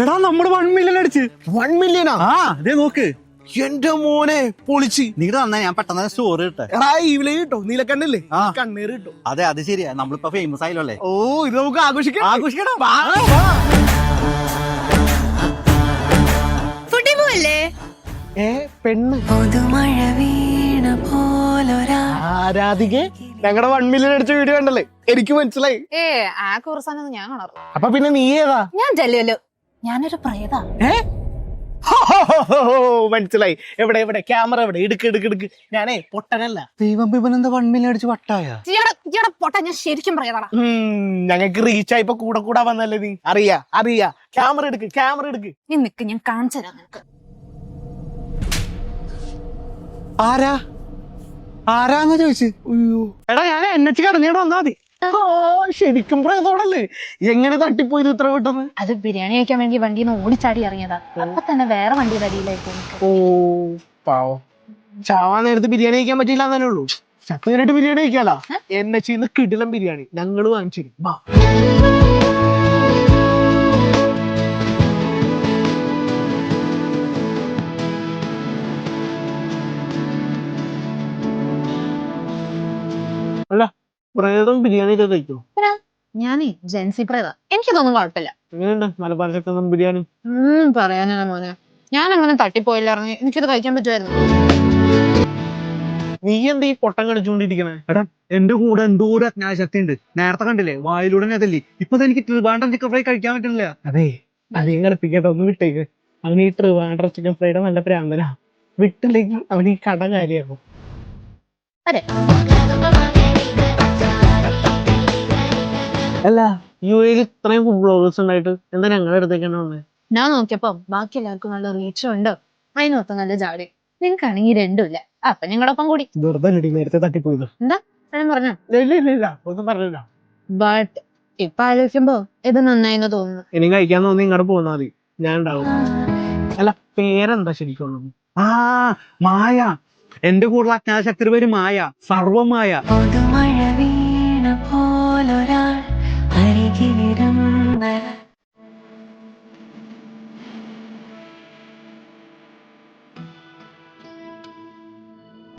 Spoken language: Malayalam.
എടാ നമ്മള് 1 മില്യൺ അടിച്ച്. 1 മില്യനാ? ആ അതേ നോക്ക്. എന്റെ മോനെ പൊളിച്ച്. നീ തന്നെ ഞാൻ പെട്ടെന്ന് സ്റ്റോറി ഇട്ടെ. എടാ ഈവിലെ കിട്ടോ, നീലക്കണ്ണില്ലേ? ആ. കണ്ണീര് കിട്ടോ. അതെ അത് ശരിയാ, നമ്മളിപ്പോ ഫേമസ് ആയല്ലോ അല്ലേ. ഓ ഇത് നമുക്ക് ആഘോഷിക്കാം. ആഘോഷിക്കണം. ഫുട്ടിമല്ലേ പെണ്ണ് പുതുമഴ വീണ പോലൊരാ. ആരാധികെ ഞങ്ങളുടെ 1 മില്യൺ അടിച്ച വീഡിയോ കണ്ടല്ലേ, എനിക്ക് മനസ്സിലായി. ആ കുറിച്ചാണെന്ന് ഞാൻ കാണാറ്. അപ്പൊ പിന്നെ നീ ഏതാ? ഞാൻ ചെല്ലുമല്ലോ, ഞാനൊരു പ്രേതാ. മനസ്സിലായി. എവിടെ എവിടെ ക്യാമറ എവിടെ? എടുക്ക്. ഞാനേ പൊട്ടനല്ല. ദൈവം ഇവനെന്താ 1 മില്യൺ അടിച്ച് വട്ടായ. പൊട്ട, ഞാൻ ശരിക്കും പ്രേതാടാ. ഞങ്ങൾക്ക് റീച്ച് ആയിപ്പോ കൂടെ വന്നല്ലേ നീ. അറിയാ. ക്യാമറ എടുക്ക്. നീ നിക്ക്, ഞാൻ കാണിച്ചു തരാം നിനക്ക്. ആരാന്ന് ചോദിച്ചു. എടാ ഞാൻ എന്നെ കടഞ്ഞിട്ട് വന്നാ മതി. ശരിക്കും പ്രേതോടല്ലേ? എങ്ങനെ തട്ടിപ്പോയത് ഇത്ര പെട്ടെന്ന്? അത് ബിരിയാണി കഴിക്കാൻ വേണ്ടി വണ്ടിയിൽ നിന്ന് ഓടിച്ചാടി ഇറങ്ങിയതാ. അപ്പൊ തന്നെ വേറെ വണ്ടിയുടെ അടിയിലായിട്ട്. ഓ പാവം. ചാവാൻ നേരത്ത് ബിരിയാണി കഴിക്കാൻ പറ്റില്ല എന്നേ ഉള്ളൂ. ശക്തിയായിട്ട് ബിരിയാണി കഴിക്കാലോ. എന്നെ ചെയ്യുന്ന കിടിലം ബിരിയാണി ഞങ്ങള് വാങ്ങിച്ചു. അല്ല പ്രേതം ബിരിയാണി ഒക്കെ കഴിക്കും. ഞാനേ ജെൻസി പ്രേതാ, എനിക്കിതൊന്നും കുഴപ്പമില്ല. എങ്ങനെയുണ്ട് മലബാർ ശക്തം ബിരിയാണി? പറയാനാ മോനെ, ഞാൻ അങ്ങനെ തട്ടിപ്പോയില്ലായിരുന്നു, എനിക്കിത് കഴിക്കാൻ പറ്റുമായിരുന്നു. നീ എന്താ ഈ പൊട്ടം കളിച്ചുകൊണ്ടിരിക്കണേ? എടാ എന്റെ കൂടെ എന്തോ ഒരു അജ്ഞാശക്തി ഉണ്ട്. നേരത്തെ കണ്ടില്ലേ, വായിലൂടെ അതല്ലേ. ഇപ്പൊ എനിക്ക് ട്രിവാൻഡ്രം ചിക്കൻ ഫ്രൈ കഴിക്കാൻ പറ്റുന്നില്ല. അതെ അധികം കളിപ്പിക്കട്ടെ, ഒന്ന് വിട്ടേക്ക്. അവൻ ഈ ട്രിവാൻഡ്രം ചിക്കൻ ഫ്രൈഡ് നല്ല പ്രാന്തനാ. വിട്ടില്ലെങ്കിൽ അവൻ ഈ കട കാര്യമാകും. അതെ, അല്ല യു എയിൽ ഇത്രയും ഫുഡ് ബ്ലോഗേഴ്സ് ഉണ്ടായിട്ട് എന്താ ഞങ്ങളുടെ അടുത്തേക്കാണ് വന്നത്? ഞാൻ നോക്കിയപ്പോ ബാക്കി എല്ലാവർക്കും നല്ല റീച്ചും ഉണ്ട്, അതിനൊത്ത നല്ല ജാടി. നിനക്കാണെങ്കിൽ രണ്ടുമില്ല. അപ്പൊ ഞങ്ങളുടെ ഒപ്പം കൂടി. വെറുതെ നേരത്തെ തട്ടിപ്പോയത്. എന്താ ഞാൻ പറഞ്ഞ? ഇല്ല ഒന്നും പറഞ്ഞില്ല. ബട്ട് ഇപ്പൊ ആലോചിക്കുമ്പോ ഇത് നന്നായിന്ന് തോന്നുന്നു. ഇനി കഴിക്കാൻ തോന്നി ഇങ്ങോട്ട് പോന്നാ മതി, ഞാൻ ഉണ്ടാവും. അല്ല പേരെന്താ ശരിക്കും? മായ. എന്റെ കൂടുതൽ അജ്ഞാശക്തിയുടെ പേര് മായ, സർവമായ. പുതുമഴ വീണ പോലൊരാൾ അരികിലിരുന്ന